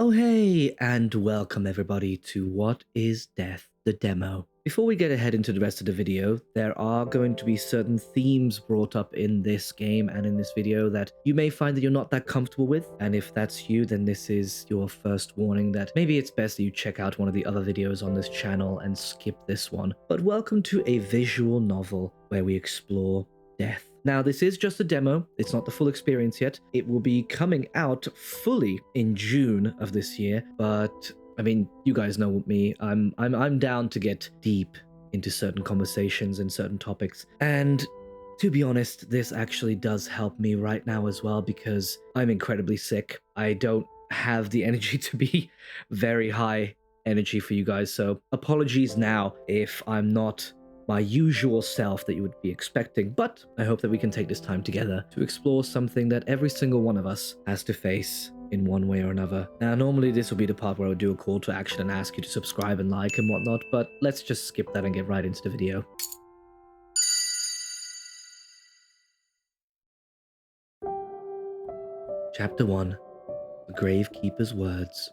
Oh hey, and welcome everybody to What is Death, the demo. Before we get ahead into the rest of the video, there are going to be certain themes brought up in this game and in this video that you may find that you're not that comfortable with, and if that's you, then this is your first warning that maybe it's best that you check out one of the other videos on this channel and skip this one. But welcome to a visual novel where we explore death. Now, this is just a demo. It's not the full experience yet. It will be coming out fully in June of this year, but I mean, you guys know me. I'm down to get deep into certain conversations and certain topics. And to be honest, this actually does help me right now as well because I'm incredibly sick. I don't have the energy to be very high energy for you guys. So apologies now if I'm not my usual self that you would be expecting, but I hope that we can take this time together to explore something that every single one of us has to face in one way or another. Now, normally this will be the part where I would do a call to action and ask you to subscribe and like and whatnot, but let's just skip that and get right into the video. Chapter 1. The Gravekeeper's Words.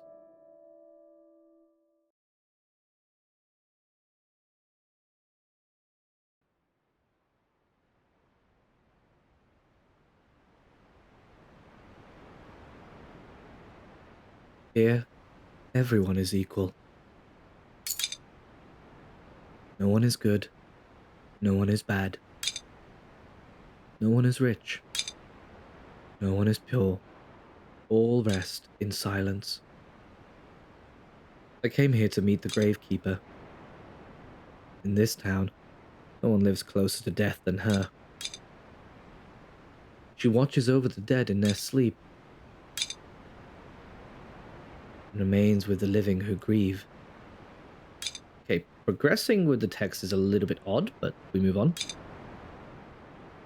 Here, everyone is equal. No one is good. No one is bad. No one is rich. No one is pure. All rest in silence. I came here to meet the Gravekeeper. In this town, no one lives closer to death than her. She watches over the dead in their sleep and remains with the living who grieve. Okay, progressing with the text is a little bit odd, but we move on.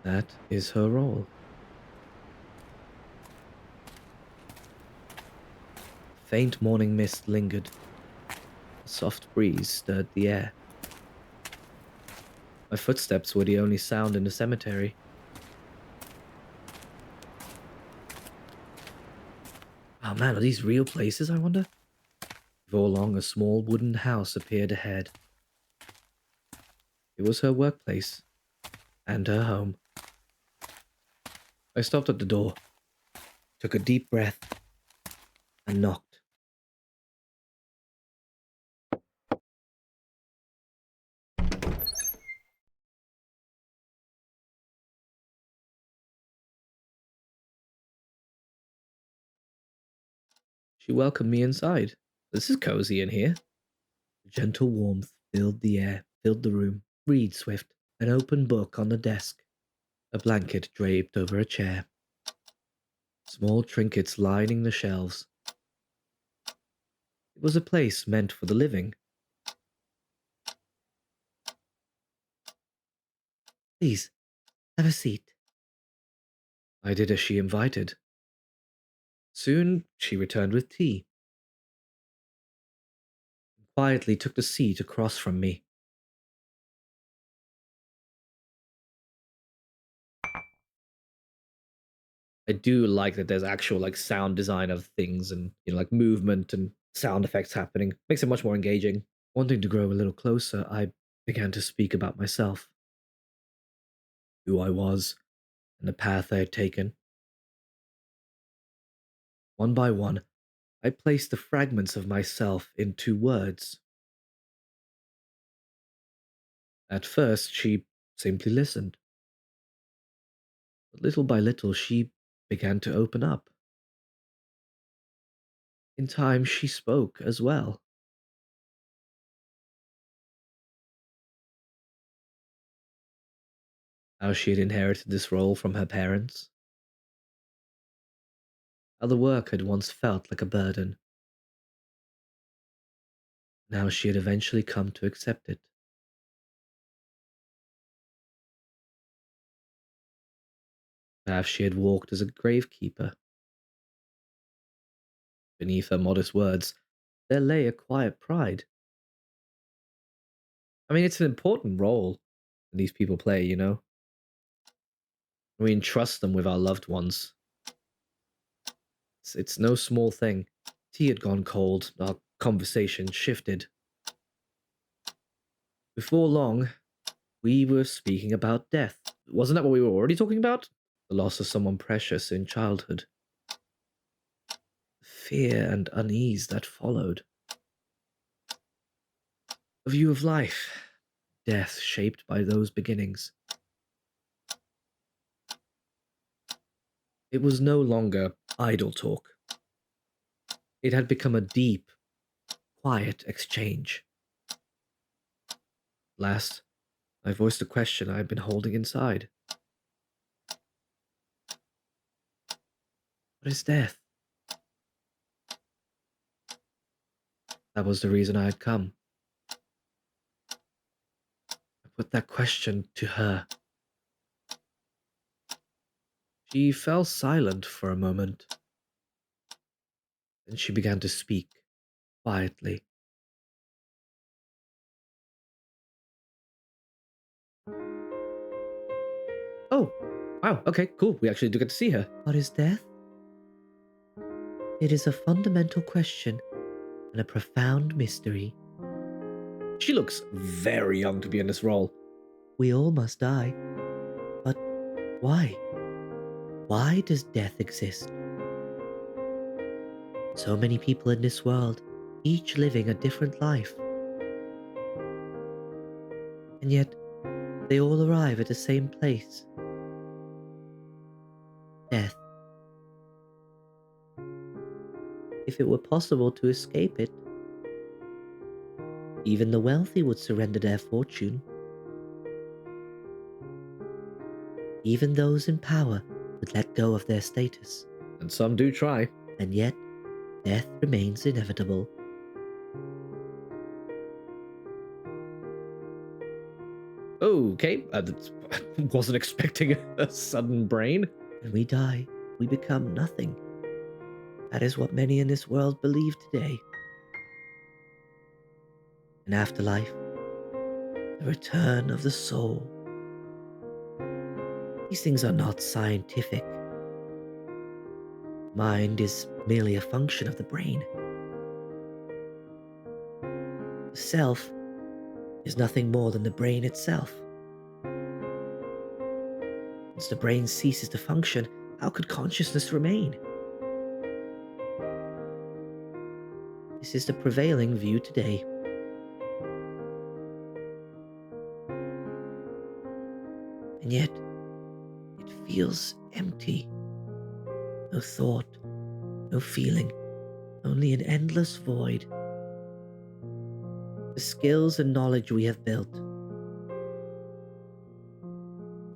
That is her role. Faint morning mist lingered. A soft breeze stirred the air. My footsteps were the only sound in the cemetery. Oh man, are these real places, I wonder? Before long, a small wooden house appeared ahead. It was her workplace and her home. I stopped at the door, took a deep breath, and knocked. She welcomed me inside. This is cozy in here. A gentle warmth filled the air, filled the room. Read, Swift. An open book on the desk. A blanket draped over a chair. Small trinkets lining the shelves. It was a place meant for the living. Please, have a seat. I did as she invited. Soon she returned with tea. Quietly took the seat across from me. I do like that there's actual like sound design of things and like movement and sound effects happening. Makes it much more engaging. Wanting to grow a little closer, I began to speak about myself. Who I was and the path I had taken. One by one, I placed the fragments of myself into words. At first, she simply listened. But little by little, she began to open up. In time, she spoke as well. How she had inherited this role from her parents. How the work had once felt like a burden. Now she had eventually come to accept it. Perhaps she had walked as a gravekeeper. Beneath her modest words, there lay a quiet pride. I mean, it's an important role that these people play, you know? We entrust them with our loved ones. It's no small thing. Tea had gone cold. Our conversation shifted. Before long, we were speaking about death. Wasn't that what we were already talking about? The loss of someone precious in childhood. Fear and unease that followed. A view of life. Death shaped by those beginnings. It was no longer idle talk. It had become a deep, quiet exchange. Last, I voiced a question I had been holding inside. What is death? That was the reason I had come. I put that question to her. She fell silent for a moment. Then she began to speak, quietly. Oh, wow, okay, cool. We actually do get to see her. What is death? It is a fundamental question and a profound mystery. She looks very young to be in this role. We all must die. But why? Why does death exist? So many people in this world, each living a different life. And yet, they all arrive at the same place. Death. If it were possible to escape it, even the wealthy would surrender their fortune. Even those in power would let go of their status. And some do try. And yet, death remains inevitable. Okay, wasn't expecting a sudden brain. When we die, we become nothing. That is what many in this world believe today. An afterlife, the return of the soul. These things are not scientific. Mind is merely a function of the brain. The self is nothing more than the brain itself. Once the brain ceases to function, how could consciousness remain? This is the prevailing view today. And yet, it feels empty. No thought, no feeling, only an endless void. The skills and knowledge we have built,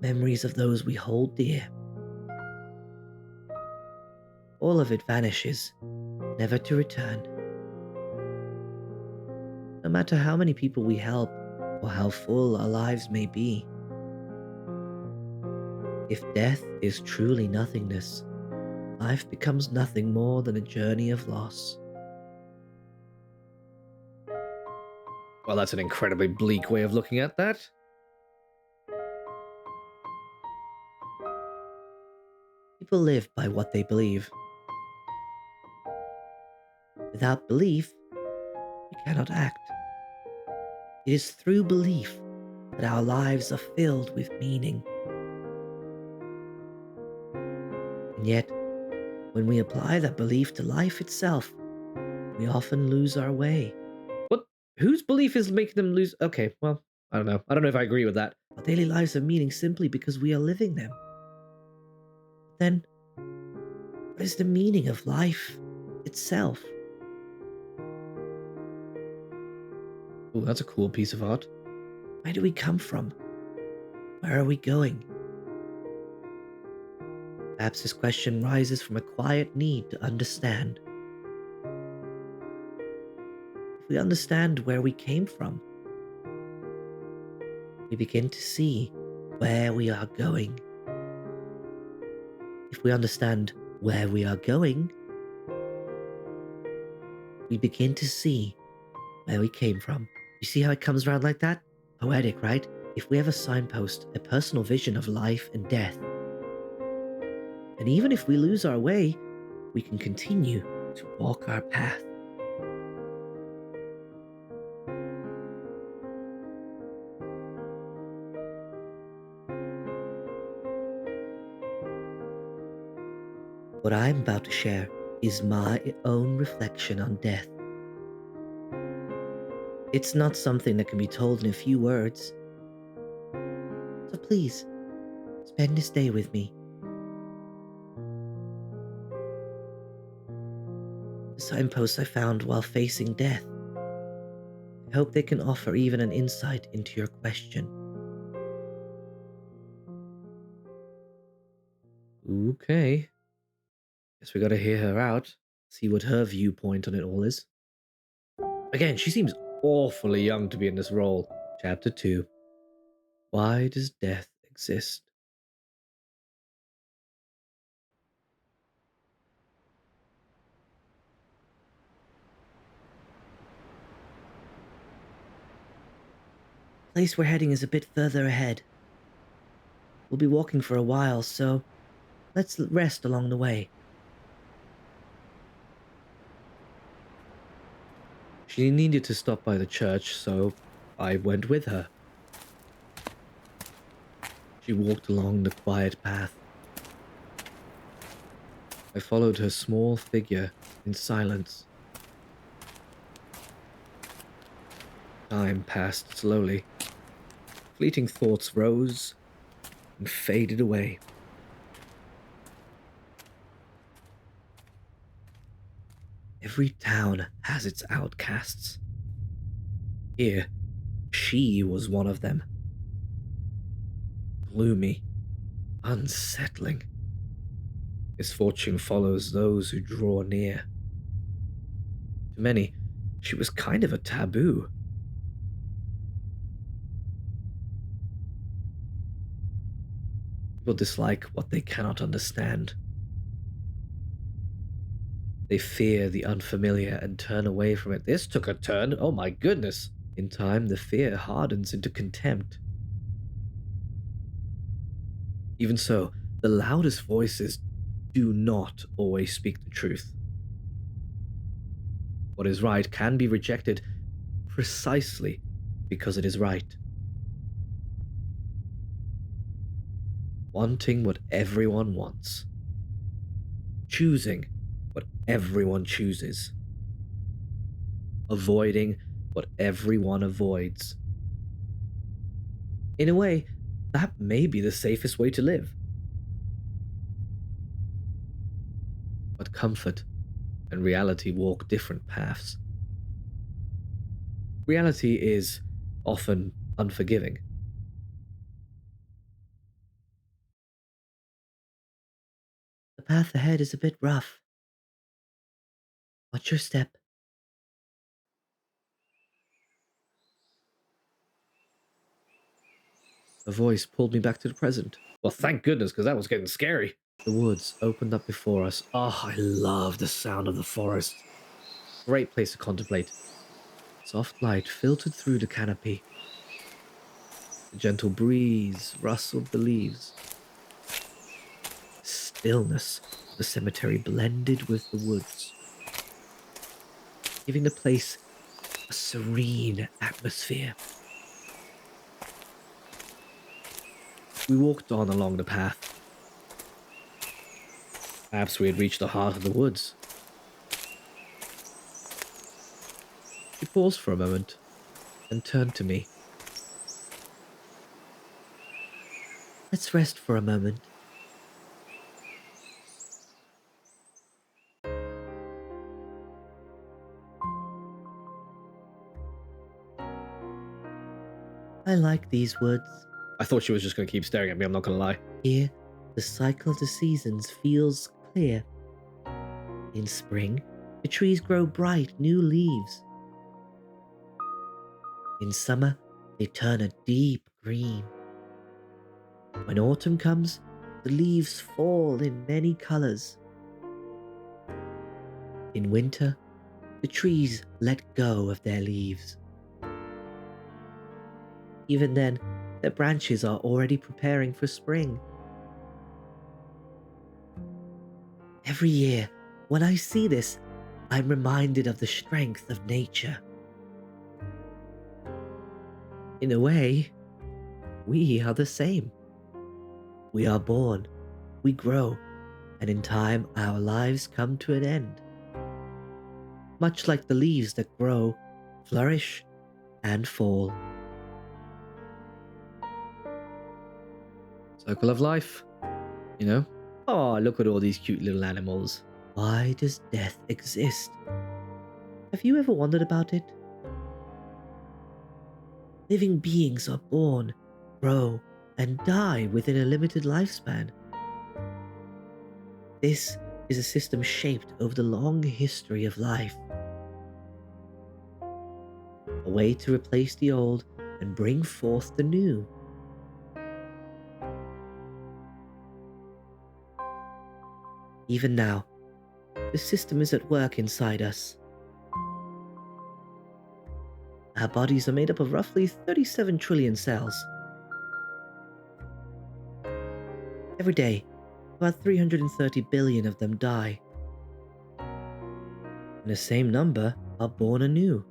memories of those we hold dear, all of it vanishes, never to return. No matter how many people we help or how full our lives may be, if death is truly nothingness, life becomes nothing more than a journey of loss. Well, that's an incredibly bleak way of looking at that. People live by what they believe. Without belief, we cannot act. It is through belief that our lives are filled with meaning. And yet, when we apply that belief to life itself, we often lose our way. What? Whose belief is making them lose? Okay, well, I don't know. I don't know if I agree with that. Our daily lives have meaning simply because we are living them. Then, what is the meaning of life itself? Oh, that's a cool piece of art. Where do we come from? Where are we going? Perhaps this question rises from a quiet need to understand. If we understand where we came from, we begin to see where we are going. If we understand where we are going, we begin to see where we came from. You see how it comes around like that? Poetic, right? If we have a signpost, a personal vision of life and death, and even if we lose our way, we can continue to walk our path. What I'm about to share is my own reflection on death. It's not something that can be told in a few words. So please, spend this day with me. The signposts I found while facing death. I hope they can offer even an insight into your question. Okay. Guess we gotta hear her out, see what her viewpoint on it all is. Again, she seems awfully young to be in this role. Chapter 2. Why does death exist? The place we're heading is a bit further ahead. We'll be walking for a while, so let's rest along the way. She needed to stop by the church, so I went with her. She walked along the quiet path. I followed her small figure in silence. Time passed slowly. Fleeting thoughts rose and faded away. Every town has its outcasts. Here, she was one of them. Gloomy, unsettling. Misfortune follows those who draw near. To many, she was kind of a taboo. People dislike what they cannot understand. They fear the unfamiliar and turn away from it. This took a turn. Oh my goodness. In time, the fear hardens into contempt. Even so, the loudest voices do not always speak the truth. What is right can be rejected precisely because it is right. Wanting what everyone wants. Choosing what everyone chooses. Avoiding what everyone avoids. In a way, that may be the safest way to live. But comfort and reality walk different paths. Reality is often unforgiving. The path ahead is a bit rough. Watch your step. A voice pulled me back to the present. Well, thank goodness, because that was getting scary. The woods opened up before us. Oh, I love the sound of the forest. Great place to contemplate. Soft light filtered through the canopy. The gentle breeze rustled the leaves. The stillness of the cemetery blended with the woods, giving the place a serene atmosphere. We walked on along the path. Perhaps we had reached the heart of the woods. She paused for a moment and turned to me. Let's rest for a moment. I like these woods. I thought she was just going to keep staring at me, I'm not going to lie. Here, the cycle of the seasons feels clear. In spring, the trees grow bright new leaves. In summer, they turn a deep green. When autumn comes, the leaves fall in many colors. In winter, the trees let go of their leaves. Even then, their branches are already preparing for spring. Every year, when I see this, I'm reminded of the strength of nature. In a way, we are the same. We are born, we grow, and in time our lives come to an end. Much like the leaves that grow, flourish, and fall. Circle of life, you know? Oh, look at all these cute little animals. Why does death exist? Have you ever wondered about it? Living beings are born, grow, and die within a limited lifespan. This is a system shaped over the long history of life. A way to replace the old and bring forth the new. Even now, the system is at work inside us. Our bodies are made up of roughly 37 trillion cells. Every day, about 330 billion of them die. And the same number are born anew.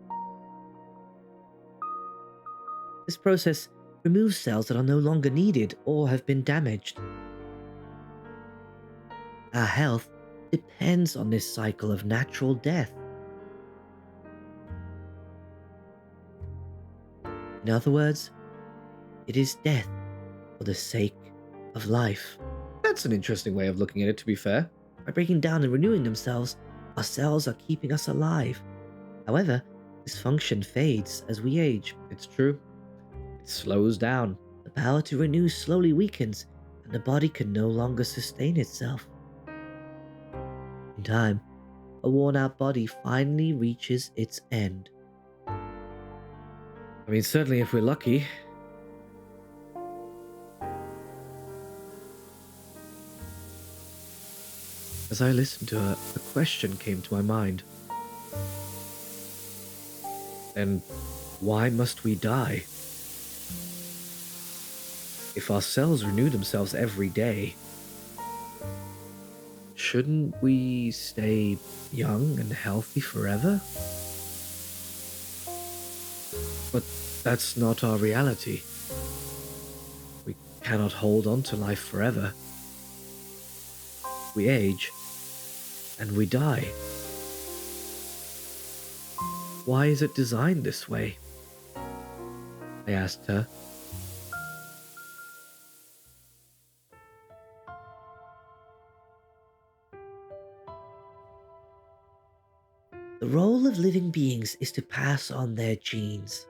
This process removes cells that are no longer needed or have been damaged. Our health depends on this cycle of natural death. In other words, it is death for the sake of life. That's an interesting way of looking at it, to be fair. By breaking down and renewing themselves, our cells are keeping us alive. However, this function fades as we age. It's true. It slows down. The power to renew slowly weakens, and the body can no longer sustain itself. In time, a worn-out body finally reaches its end. I mean, certainly if we're lucky. As I listened to her, a question came to my mind. Then why must we die? If our cells renew themselves every day, shouldn't we stay young and healthy forever? But that's not our reality. We cannot hold on to life forever. We age, and we die. Why is it designed this way? I asked her. The role of living beings is to pass on their genes.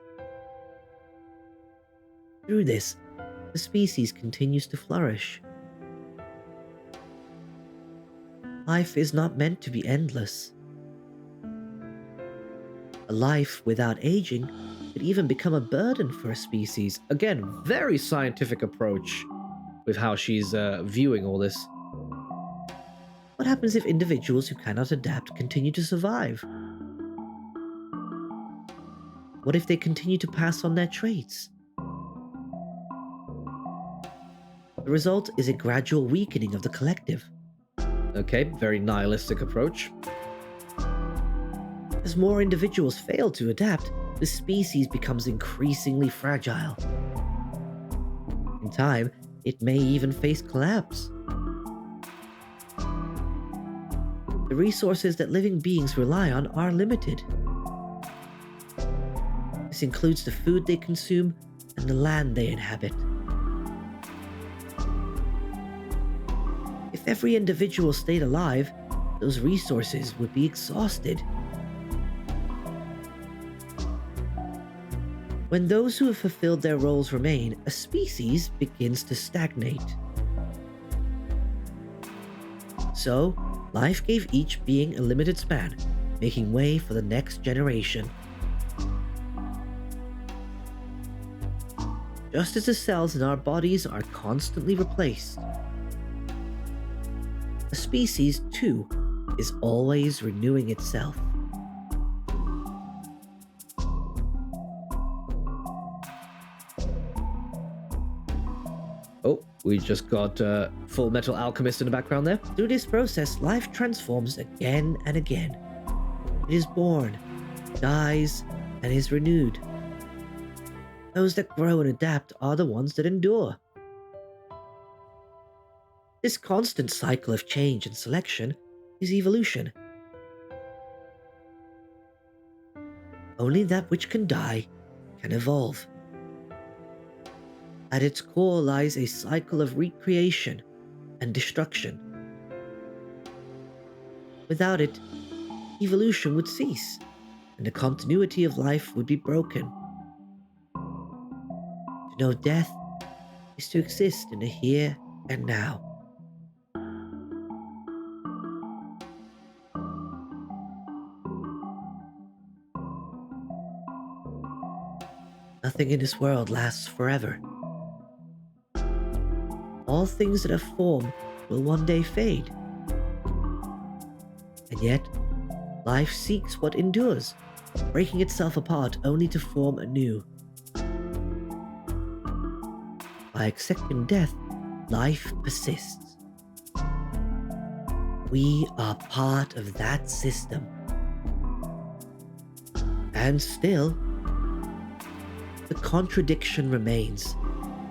Through this, the species continues to flourish. Life is not meant to be endless. A life without aging could even become a burden for a species. Again, very scientific approach with how she's viewing all this. What happens if individuals who cannot adapt continue to survive? What if they continue to pass on their traits? The result is a gradual weakening of the collective. Okay, very nihilistic approach. As more individuals fail to adapt, the species becomes increasingly fragile. In time, it may even face collapse. The resources that living beings rely on are limited. This includes the food they consume and the land they inhabit. If every individual stayed alive, those resources would be exhausted. When those who have fulfilled their roles remain, a species begins to stagnate. So, life gave each being a limited span, making way for the next generation. Just as the cells in our bodies are constantly replaced, a species, too, is always renewing itself. Oh, we just got Full Metal Alchemist in the background there. Through this process, life transforms again and again, It is born, dies, and is renewed. Those that grow and adapt are the ones that endure. This constant cycle of change and selection is evolution. Only that which can die can evolve. At its core lies a cycle of recreation and destruction. Without it, evolution would cease, and the continuity of life would be broken. To know death is to exist in the here and now. Nothing in this world lasts forever. All things that have form will one day fade. And yet, life seeks what endures, breaking itself apart only to form anew. By accepting death, life persists. We are part of that system. And still, the contradiction remains,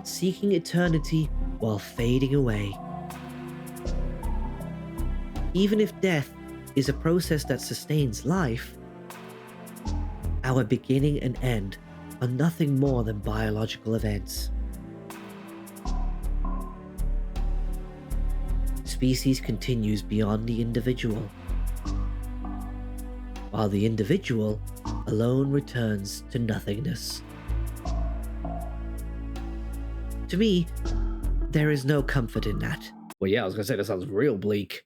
seeking eternity while fading away. Even if death is a process that sustains life, our beginning and end are nothing more than biological events. Species continues beyond the individual, while the individual alone returns to nothingness. To me, there is no comfort in that. Well, yeah, I was gonna say that sounds real bleak.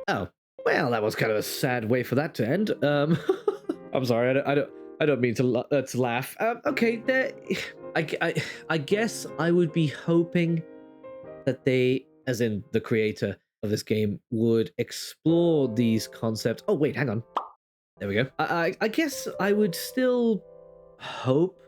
Oh, well, that was kind of a sad way for that to end. I'm sorry, I don't mean to laugh. Okay, I guess I would be hoping that they, as in the creator of this game, would explore these concepts. Oh wait, hang on. There we go. I guess I would still hope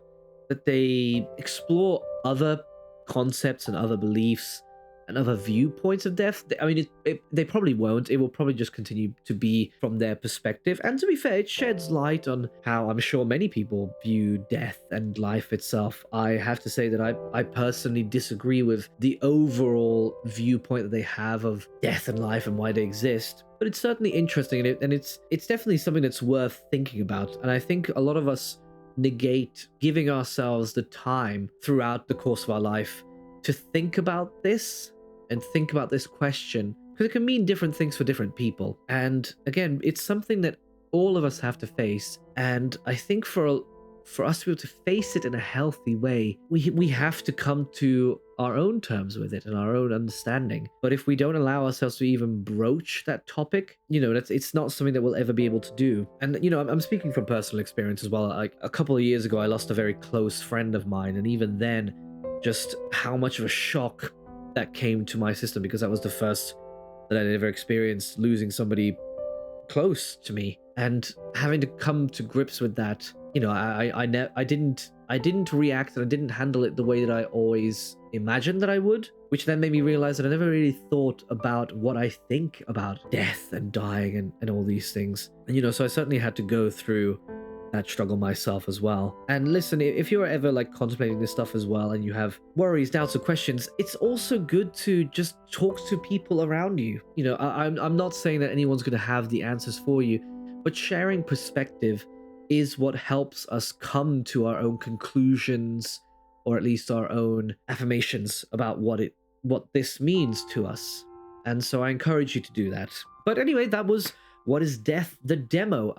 that they explore other concepts and other beliefs and other viewpoints of death. I mean, they probably won't. It will probably just continue to be from their perspective. And to be fair, it sheds light on how I'm sure many people view death and life itself. I have to say that I personally disagree with the overall viewpoint that they have of death and life and why they exist. But it's certainly interesting, and it's definitely something that's worth thinking about. And I think a lot of us negate giving ourselves the time throughout the course of our life to think about this and think about this question, because it can mean different things for different people. And again, it's something that all of us have to face. And I think for us to be able to face it in a healthy way, we have to come to our own terms with it and our own understanding. But if we don't allow ourselves to even broach that topic, it's not something that we'll ever be able to do. And I'm speaking from personal experience as well. Like a couple of years ago, I lost a very close friend of mine, and even then, just how much of a shock that came to my system, because that was the first that I'd ever experienced losing somebody close to me, and having to come to grips with that. I didn't react, and I didn't handle it the way that I always imagined that I would, which then made me realize that I never really thought about what I think about death and dying and all these things. And so I certainly had to go through that struggle myself as well. And listen, if you're ever like contemplating this stuff as well, and you have worries, doubts, or questions, it's also good to just talk to people around you. I'm not saying that anyone's going to have the answers for you, but sharing perspective is what helps us come to our own conclusions, or at least our own affirmations about what this means to us. And so I encourage you to do that. But anyway, that was What is Death? The demo.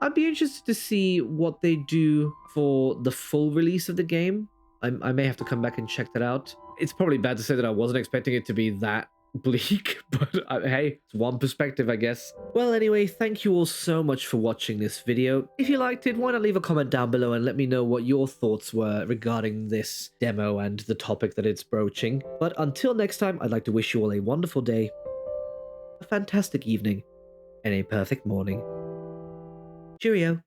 I'd be interested to see what they do for the full release of the game. I may have to come back and check that out. It's probably bad to say that I wasn't expecting it to be that bleak, but hey, it's one perspective, I guess. Well, anyway, thank you all so much for watching this video. If you liked it, why not leave a comment down below and let me know what your thoughts were regarding this demo and the topic that it's broaching. But until next time, I'd like to wish you all a wonderful day, a fantastic evening, and a perfect morning. Cheerio.